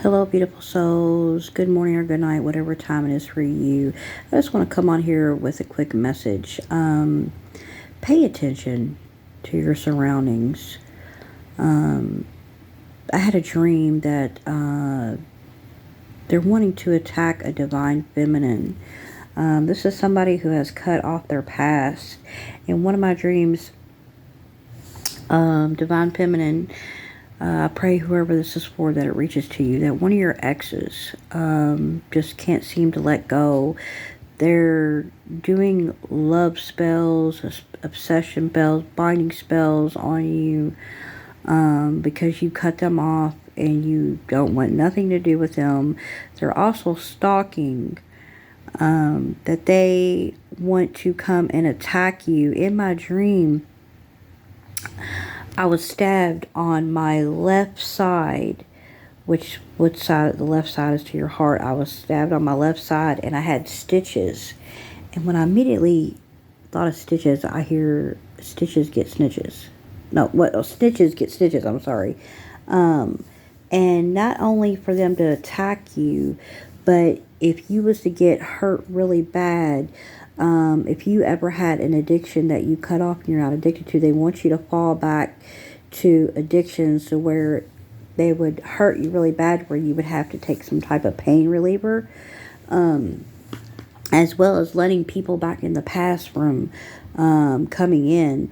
Hello, beautiful souls. Good morning or good night, whatever time it is for you. I just want to come on here with a quick message. Pay attention to your surroundings. I had a dream that they're wanting to attack a divine feminine. This is somebody who has cut off their past. In one of my dreams, divine feminine, I pray whoever this is for that it reaches to you, that one of your exes just can't seem to let go. They're doing love spells, obsession spells, binding spells on you because you cut them off and you don't want nothing to do with them. They're also stalking, that they want to come and attack you. In my dream, I was stabbed on my left side, which side, the left side is to your heart. I was stabbed on my left side and I had stitches. And when I immediately thought of stitches, I hear stitches get snitches. No, what? Oh, snitches get stitches, I'm sorry. And not only for them to attack you, but if you was to get hurt really bad, if you ever had an addiction that you cut off and you're not addicted to, they want you to fall back to addictions to where they would hurt you really bad, where you would have to take some type of pain reliever, as well as letting people back in the past from coming in.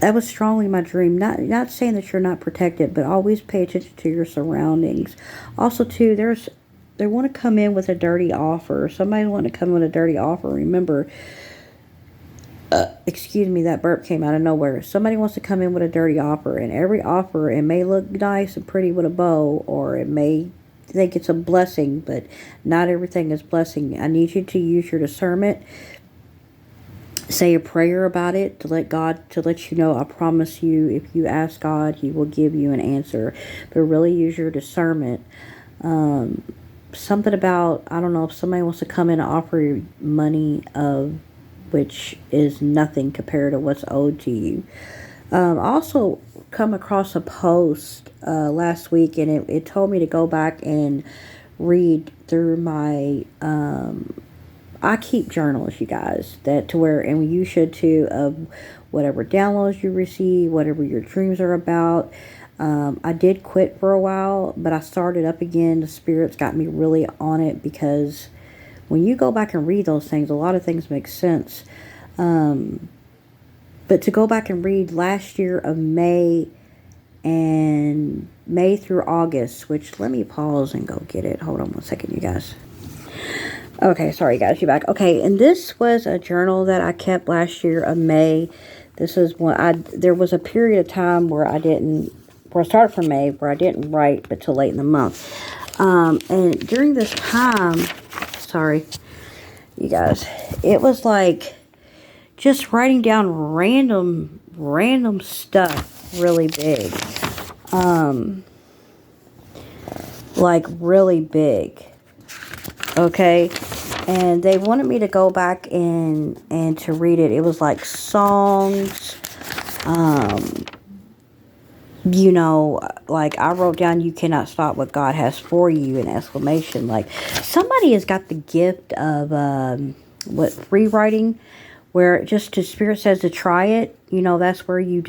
That was strongly my dream. Not saying that you're not protected, but always pay attention to your surroundings. Also, too, they want to come in with a dirty offer. Somebody want to come in with a dirty offer. Remember, excuse me, that burp came out of nowhere. Somebody wants to come in with a dirty offer, and every offer, it may look nice and pretty with a bow, or it may think it's a blessing, but not everything is blessing. I need you to use your discernment. Say a prayer about it to let you know, I promise you, if you ask God, He will give you an answer. But really use your discernment. Something about, I don't know, if somebody wants to come in and offer you money of which is nothing compared to what's owed to you. Also come across a post last week, and it told me to go back and read through my I keep journals, you guys, that to where, and you should too, of whatever downloads you receive, whatever your dreams are about. I did quit for a while, but I started up again. The spirits got me really on it, because when you go back and read those things, a lot of things make sense. But to go back and read last year of May through August, which, let me pause and go get it. Hold on one second, you guys. Okay, sorry guys, you're back. Okay, and this was a journal that I kept last year of May. This is when there was a period of time where I started from May, where I didn't write but till late in the month. And during this time, sorry, you guys, it was like just writing down random stuff really big. Like really big. Okay, and they wanted me to go back and to read it. It was like songs, like I wrote down, you cannot stop what God has for you, an exclamation. Like somebody has got the gift of free writing, where just to Spirit says to try it. That's where you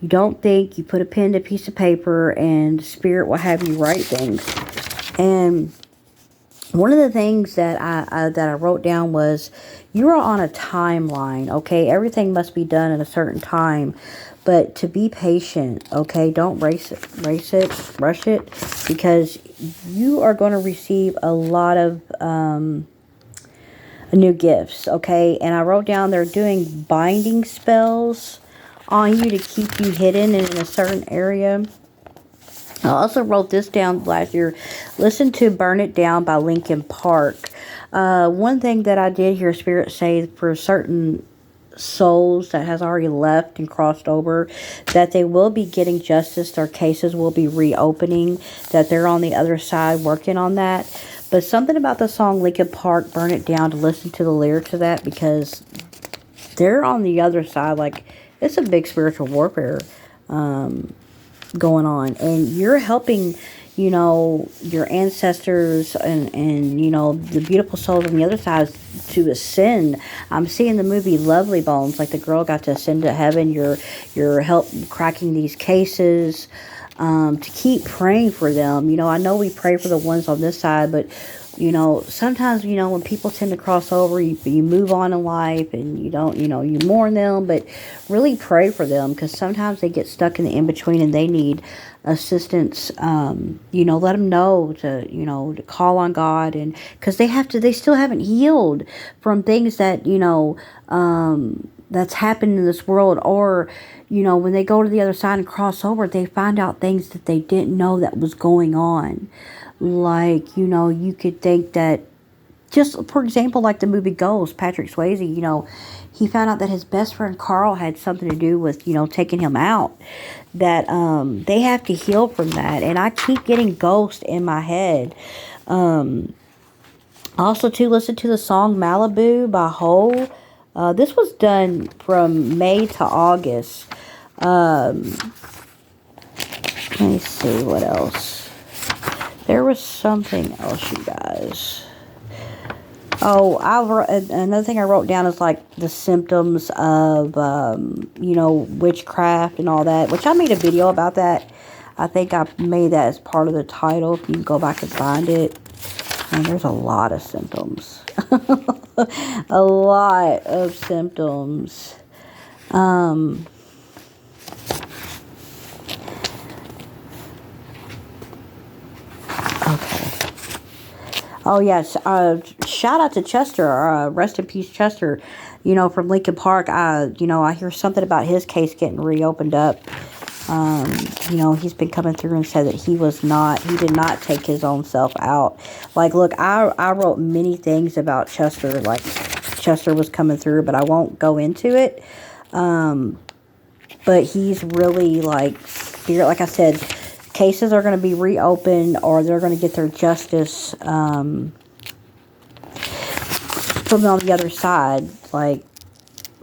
don't think, you put a pen to a piece of paper, and Spirit will have you write things. And one of the things that I wrote down was, you are on a timeline, okay? Everything must be done in a certain time, but to be patient, okay? Don't rush it, because you are going to receive a lot of new gifts, okay? And I wrote down, they're doing binding spells on you to keep you hidden in a certain area. I also wrote this down last year. Listen to Burn It Down by Linkin Park. One thing that I did hear Spirit say for certain souls that has already left and crossed over, that they will be getting justice. Their cases will be reopening, that they're on the other side working on that. But something about the song Linkin Park, Burn It Down, to listen to the lyrics of that, because they're on the other side. Like, it's a big spiritual warfare. going on, and you're helping, you know, your ancestors and you know, the beautiful souls on the other side to ascend. I'm seeing the movie Lovely Bones, like the girl got to ascend to heaven. You're help cracking these cases, to keep praying for them. You know, I know we pray for the ones on this side, but you know, sometimes, you know, when people tend to cross over, you move on in life and you don't, you know, you mourn them, but really pray for them, because sometimes they get stuck in the in-between and they need assistance. You know, let them know to, you know, to call on God, and because they still haven't healed from things that, you know, that's happened in this world. Or, you know, when they go to the other side and cross over, they find out things that they didn't know that was going on. Like, you know, you could think that, just for example, like the movie Ghost, Patrick Swayze, you know, he found out that his best friend Carl had something to do with, you know, taking him out. That they have to heal from that. And I keep getting Ghost in my head. Also, to listen to the song Malibu by Hole. This was done from May to August. Let me see what else. There was something else, you guys. Oh, another thing I wrote down is like the symptoms of, you know, witchcraft and all that, which I made a video about that. I think I made that as part of the title. If you can go back and find it. And there's a lot of symptoms. A lot of symptoms. Okay. Oh, yes. Shout out to Chester. Rest in peace, Chester. You know, from Lincoln Park. You know, I hear something about his case getting reopened up. You know, he's been coming through and said that he did not take his own self out. Like, look, I wrote many things about Chester. Like, Chester was coming through, but I won't go into it. But he's really, like, spirit. Like I said, cases are going to be reopened, or they're going to get their justice from on the other side. Like,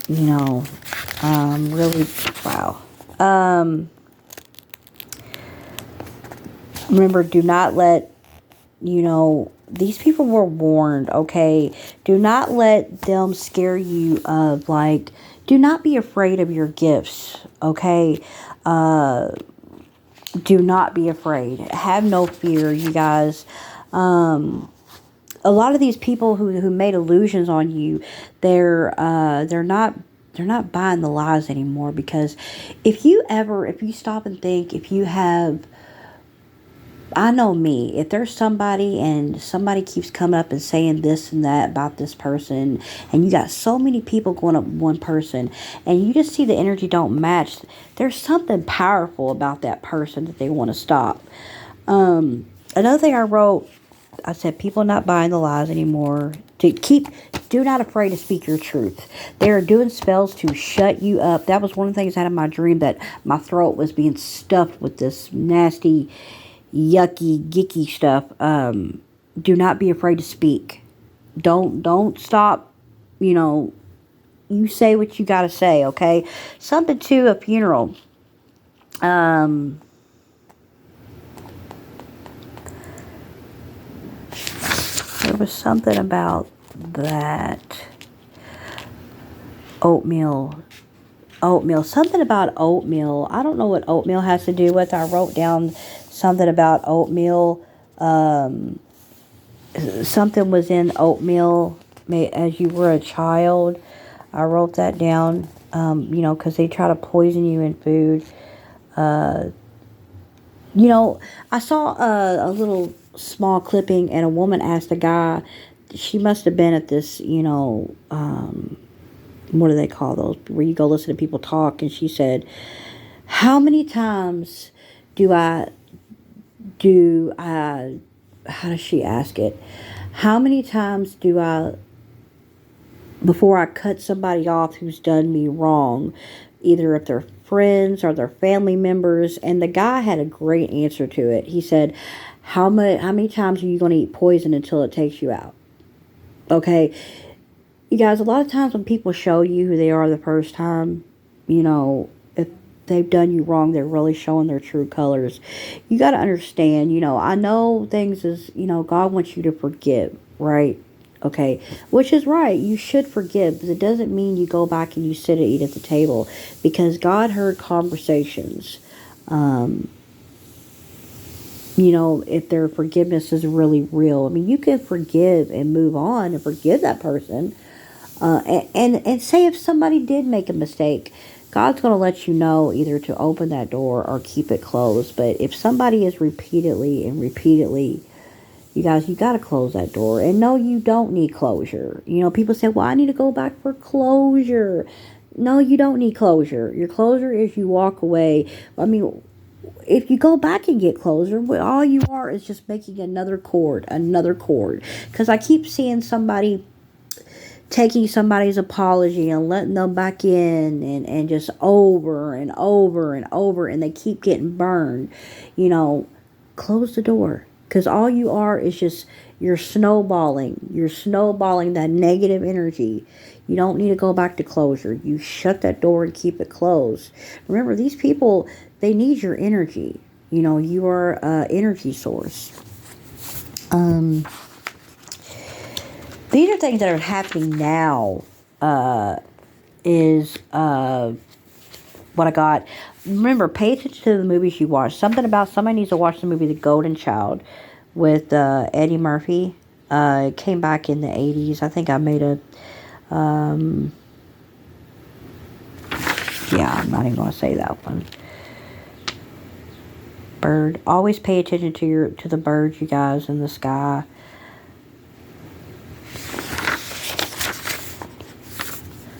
you know, really, wow. Remember, do not let, you know, these people were warned, okay? Do not let them scare you of, like, do not be afraid of your gifts, okay? Do not be afraid. Have no fear, you guys. A lot of these people who made illusions on you, they're not buying the lies anymore, because if you stop and think, if you have, I know me, if there's somebody and somebody keeps coming up and saying this and that about this person, and you got so many people going up one person, and you just see the energy don't match, there's something powerful about that person that they want to stop. Another thing I wrote, I said, people not buying the lies anymore. Do not afraid to speak your truth. They are doing spells to shut you up. That was one of the things I had in my dream, that my throat was being stuffed with this nasty, yucky, gicky stuff. Do not be afraid to speak. Don't stop. You know, you say what you gotta say, okay? Something to a funeral. There was something about that. Oatmeal. Something about oatmeal. I don't know what oatmeal has to do with. I wrote down something about oatmeal. Something was in oatmeal as you were a child. I wrote that down. You know, because they try to poison you in food. You know, I saw a little small clipping, and a woman asked a guy, she must have been at this, you know, what do they call those, where you go listen to people talk, and she said, how many times how does she ask it? How many times before I cut somebody off who's done me wrong, either if they're friends or their family members? And the guy had a great answer to it. He said, how many times are you going to eat poison until it takes you out? Okay, you guys, a lot of times when people show you who they are the first time, you know, if they've done you wrong, they're really showing their true colors. You got to understand, I know things is, God wants you to forgive, right? Okay, which is right. You should forgive, but it doesn't mean you go back and you sit and eat at the table, because God heard conversations. Um, if their forgiveness is really real. I mean, you can forgive and move on and forgive that person. And say if somebody did make a mistake, God's going to let you know either to open that door or keep it closed. But if somebody is repeatedly and repeatedly, you guys, you got to close that door. And no, you don't need closure. People say, well, I need to go back for closure. No, you don't need closure. Your closure is you walk away. I mean, if you go back and get closure, all you are is just making another cord. Because I keep seeing somebody taking somebody's apology and letting them back in, and just over and over and over, and they keep getting burned. Close the door, because all you are is just, you're snowballing that negative energy. You don't need to go back to closure. You shut that door and keep it closed. Remember, these people, they need your energy. You are an energy source. These are things that are happening now. Is what I got. Remember, pay attention to the movies you watch. Somebody needs to watch the movie The Golden Child with Eddie Murphy. It came back in the 80s. I think I made a... yeah, I'm not even going to say that one. Bird. Always pay attention to the birds, you guys, in the sky.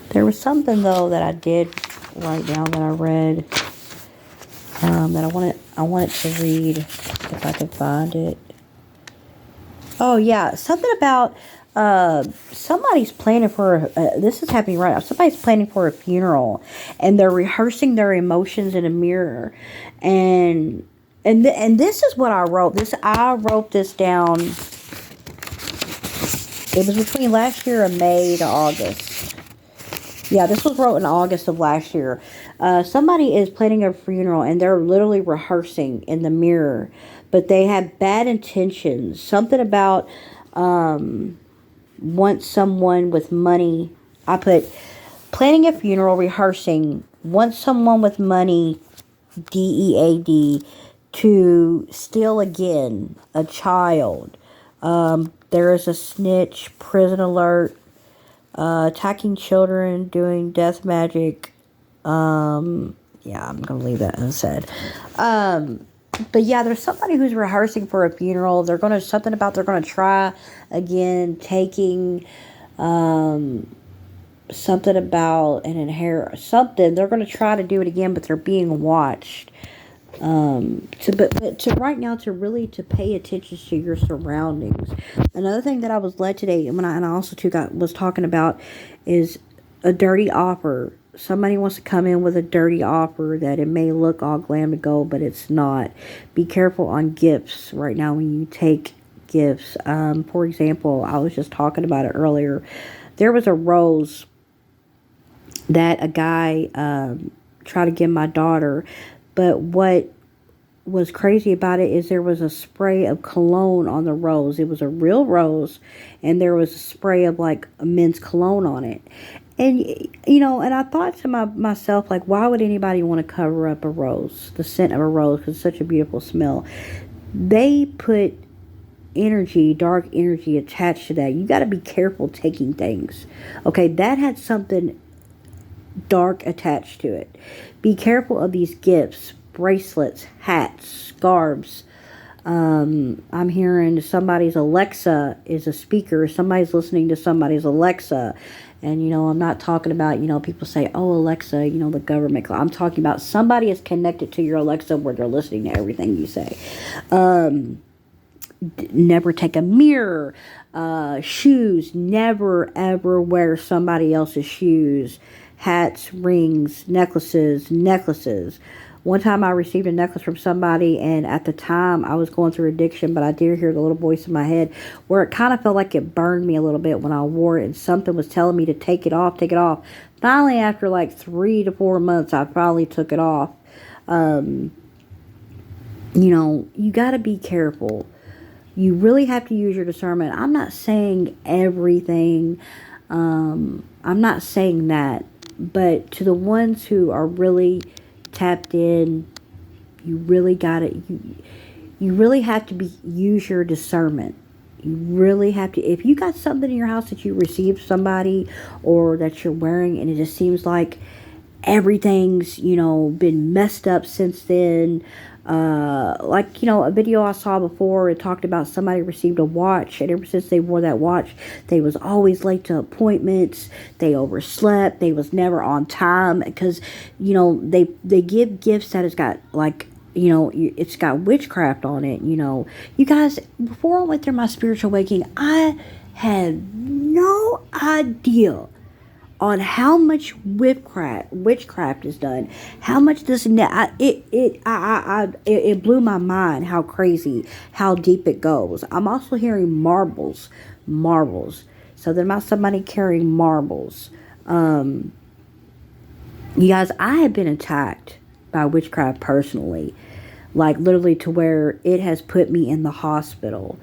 There was something, though, that I did write down that I read, that I wanted to read, if I could find it. Oh, yeah. Something about somebody's planning for, this is happening right now. Somebody's planning for a funeral, and they're rehearsing their emotions in a mirror. And this is what I wrote. I wrote this down. It was between last year and May to August. Yeah, this was wrote in August of last year. Somebody is planning a funeral, and they're literally rehearsing in the mirror, but they have bad intentions. Something about want someone with money. I put planning a funeral, rehearsing, want someone with money, DEAD, to steal again, a child. There is a snitch, prison alert, attacking children, doing death magic. Yeah, I'm going to leave that unsaid. But yeah, there's somebody who's rehearsing for a funeral. They're going to try again, taking, something about an inherit, something. They're going to try to do it again, but they're being watched. But to right now, to pay attention to your surroundings. Another thing that I was led today, and I also was talking about, is a dirty offer. Somebody wants to come in with a dirty offer that it may look all glam to go, but it's not. Be careful on gifts right now when you take gifts. For example, I was just talking about it earlier. There was a rose that a guy tried to give my daughter. But what was crazy about it is there was a spray of cologne on the rose. It was a real rose, and there was a spray of like a men's cologne on it. And, and I thought to myself, like, why would anybody want to cover up a rose, the scent of a rose, because it's such a beautiful smell? They put dark energy attached to that. You got to be careful taking things. Okay, that had something dark attached to it. Be careful of these gifts, bracelets, hats, scarves. I'm hearing somebody's Alexa is a speaker. Somebody's listening to somebody's Alexa. And, I'm not talking about, people say, oh, Alexa, the government. I'm talking about somebody is connected to your Alexa where they're listening to everything you say. Never take a mirror. Shoes. Never, ever wear somebody else's shoes. Hats, rings, necklaces. One time I received a necklace from somebody, and at the time I was going through addiction, but I did hear the little voice in my head where it kind of felt like it burned me a little bit when I wore it, and something was telling me to take it off, take it off. Finally, after like 3 to 4 months, I finally took it off. You got to be careful. You really have to use your discernment. I'm not saying everything. I'm not saying that. But to the ones who are really tapped in, you really got to, you really have to use your discernment. You really have to, if you got something in your house that you received somebody or that you're wearing and it just seems like everything's, been messed up since then. A video I saw before, it talked about somebody received a watch, and ever since they wore that watch, they was always late to appointments, they overslept, they was never on time, because, they give gifts that has got, like, it's got witchcraft on it, You guys, before I went through my spiritual awakening, I had no idea on how much witchcraft is done, how much this and that. It blew my mind how crazy, how deep it goes. I'm also hearing marbles. So there might somebody carrying marbles. You guys, I have been attacked by witchcraft personally, like literally to where it has put me in the hospital.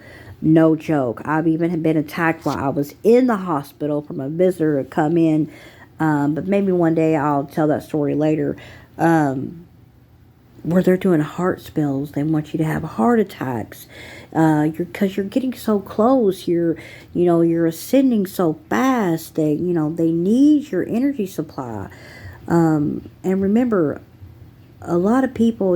No joke. I've even been attacked while I was in the hospital from a visitor to come in. But maybe one day I'll tell that story later. Where they're doing heart spells. They want you to have heart attacks. Because you're getting so close. You're ascending so fast. They need your energy supply. And remember, a lot of people,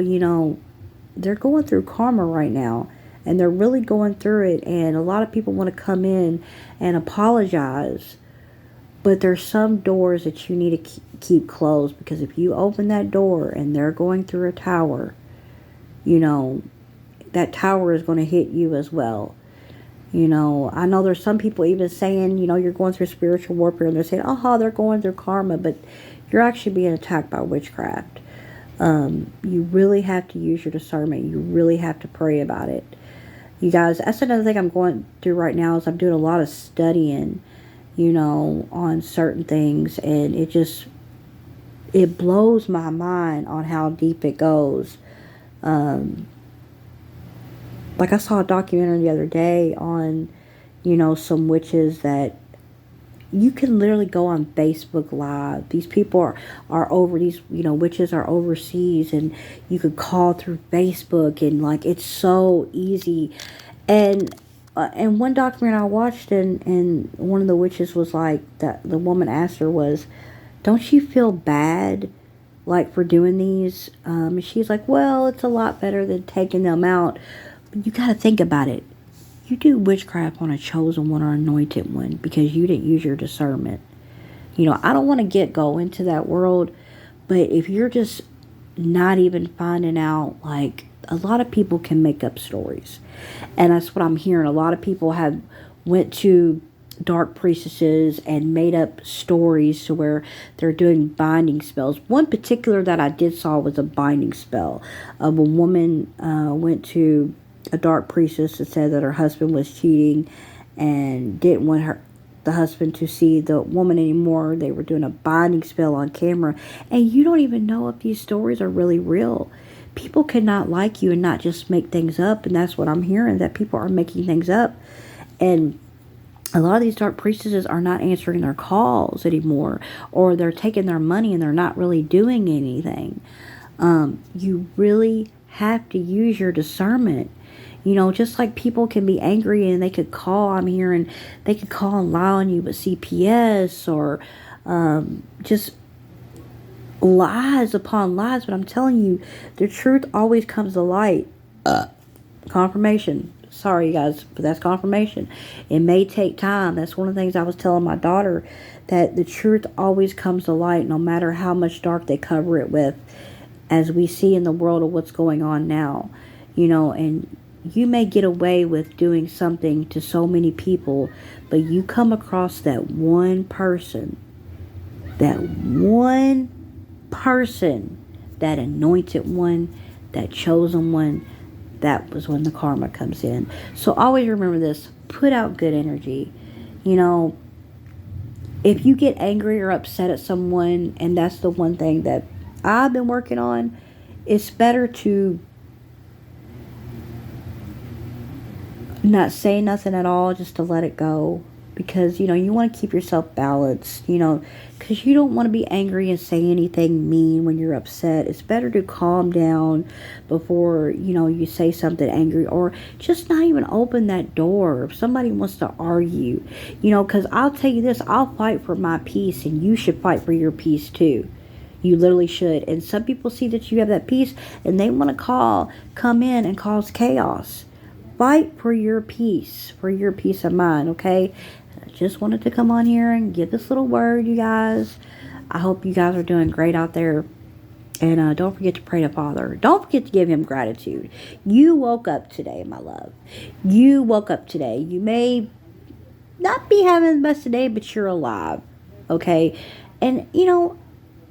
they're going through karma right now. And they're really going through it. And a lot of people want to come in and apologize. But there's some doors that you need to keep closed. Because if you open that door and they're going through a tower, that tower is going to hit you as well. I know there's some people even saying, you're going through spiritual warfare. And they're saying, they're going through karma. But you're actually being attacked by witchcraft. You really have to use your discernment. You really have to pray about it. You guys, that's another thing I'm going through right now is I'm doing a lot of studying, on certain things. And it blows my mind on how deep it goes. Like I saw a documentary the other day on, some witches that you can literally go on Facebook Live. These people are over, these, witches are overseas, and you could call through Facebook, and like, it's so easy. And one documentary I watched, and one of the witches was like, that the woman asked her was, don't you feel bad, like, for doing these? And she's like, well, it's a lot better than taking them out. But you got to think about it. You do witchcraft on a chosen one or anointed one because you didn't use your discernment. I don't want to go into that world, but if you're just not even finding out, like, a lot of people can make up stories. And that's what I'm hearing. A lot of people have went to dark priestesses and made up stories to where they're doing binding spells. One particular that I did saw was a binding spell of a woman went to a dark priestess that said that her husband was cheating and didn't want the husband to see the woman anymore. They were doing a binding spell on camera. And you don't even know if these stories are really real. People cannot like you and not just make things up. And that's what I'm hearing, that people are making things up. And a lot of these dark priestesses are not answering their calls anymore. Or they're taking their money and they're not really doing anything. You really have to use your discernment. Just like people can be angry and they could call, I'm hearing, they could call and lie on you with CPS or just lies upon lies. But I'm telling you, the truth always comes to light. Confirmation. Sorry, you guys, but that's confirmation. It may take time. That's one of the things I was telling my daughter, that the truth always comes to light, no matter how much dark they cover it with, as we see in the world of what's going on now. And you may get away with doing something to so many people, but you come across that one person that anointed one, that chosen one, that was when the karma comes in. So always remember this. Put out good energy. You know, if you get angry or upset at someone, and that's the one thing that I've been working on, it's better to not say nothing at all, just to let it go. Because, you know, you want to keep yourself balanced, you know, because you don't want to be angry and say anything mean when you're upset. It's better to calm down before, you know, you say something angry, or just not even open that door if somebody wants to argue, you know, because I'll tell you this, I'll fight for my peace, and you should fight for your peace too. You literally should. And some people see that you have that peace, and they want to come in and cause chaos. Fight for your peace of mind, okay? I just wanted to come on here and give this little word, you guys. I hope you guys are doing great out there. And don't forget to pray to Father. Don't forget to give him gratitude. You woke up today, my love. You woke up today. You may not be having the best of day, but you're alive, okay? And, you know,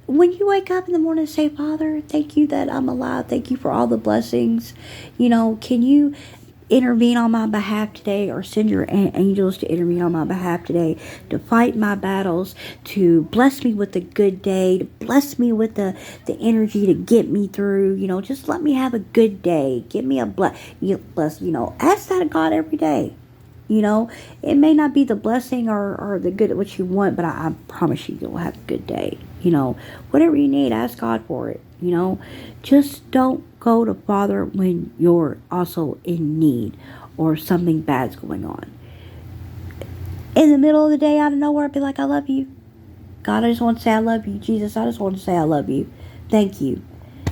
when you wake up in the morning, say, Father, thank you that I'm alive. Thank you for all the blessings. You know, can you intervene on my behalf today, or send your angels to intervene on my behalf today, to fight my battles, to bless me with a good day, to bless me with the energy to get me through, you know, just let me have a good day. Give me a bless, you know, ask that of God every day. You know, it may not be the blessing or the good what you want, but I promise you'll have a good day. You know, whatever you need, ask God for it. You know, just don't go to Father when you're also in need or something bad's going on. In the middle of the day, out of nowhere, I'd be like, I love you. God, I just want to say I love you. Jesus, I just want to say I love you. Thank you.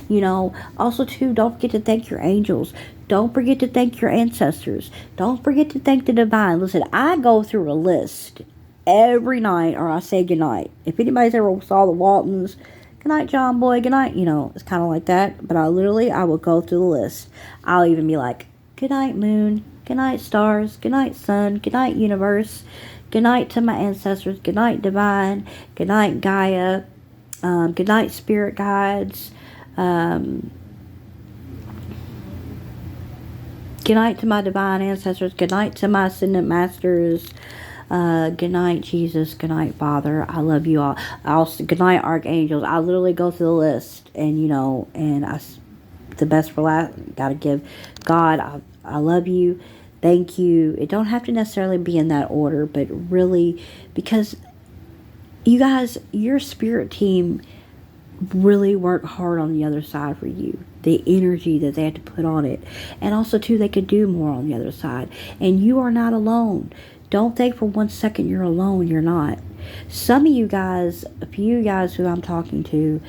You know, also too, don't forget to thank your angels. Don't forget to thank your ancestors. Don't forget to thank the divine. Listen, I go through a list every night, or I say goodnight. If anybody's ever saw the Waltons, good night, John Boy, good night, you know, it's kind of like that. But I will go through the list. I'll even be like, good night, moon. Good night, stars. Good night, sun. Good night, universe. Good night to my ancestors. Good night, divine. Good night, Gaia. Good night, spirit guides. Good night to my divine ancestors. Good night to my ascendant masters. Good night, Jesus. Good night, Father. I love you all. Also, good night, archangels. I literally go through the list, and you know, and the best for last. Gotta give God. I love you. Thank you. It don't have to necessarily be in that order, but really, because you guys, your spirit team really work hard on the other side for you. The energy that they had to put on it. And also too, they could do more on the other side. And you are not alone. Don't think for 1 second you're alone. You're not. Some of you guys, a few guys who I'm talking to,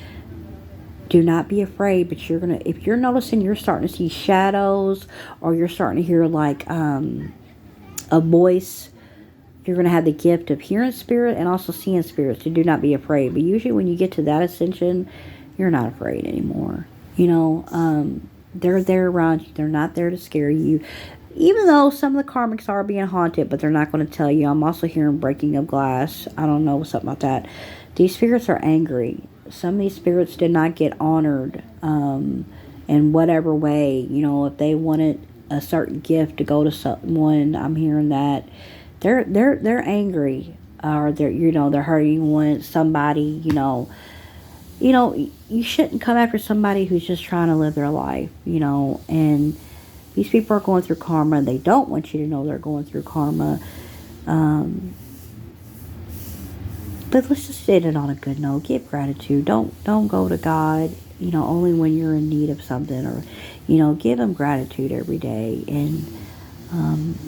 do not be afraid, but if you're noticing you're starting to see shadows, or you're starting to hear like a voice, you're going to have the gift of hearing spirit and also seeing spirits. So do not be afraid. But usually when you get to that ascension, you're not afraid anymore. You know, they're there around you. They're not there to scare you. Even though some of the karmics are being haunted, but they're not going to tell you. I'm also hearing breaking of glass. I don't know, something about that. These spirits are angry. Some of these spirits did not get honored in whatever way. You know, if they wanted a certain gift to go to someone, I'm hearing that. They're angry, or they're hurting somebody. You shouldn't come after somebody who's just trying to live their life. And these people are going through karma. They don't want you to know they're going through karma. But let's just end it on a good note. Give gratitude. Don't go to God, only when you're in need of something, or, give him gratitude every day, and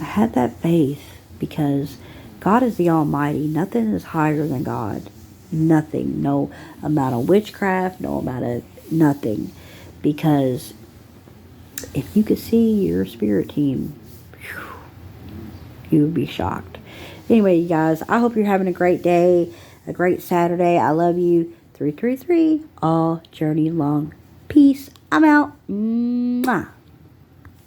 have that faith, because God is the Almighty. Nothing is higher than God. Nothing. No amount of witchcraft, no amount of nothing. Because if you could see your spirit team, you would be shocked. Anyway, you guys, I hope you're having a great day, a great Saturday. I love you. 333, all journey long. Peace. I'm out. Mwah.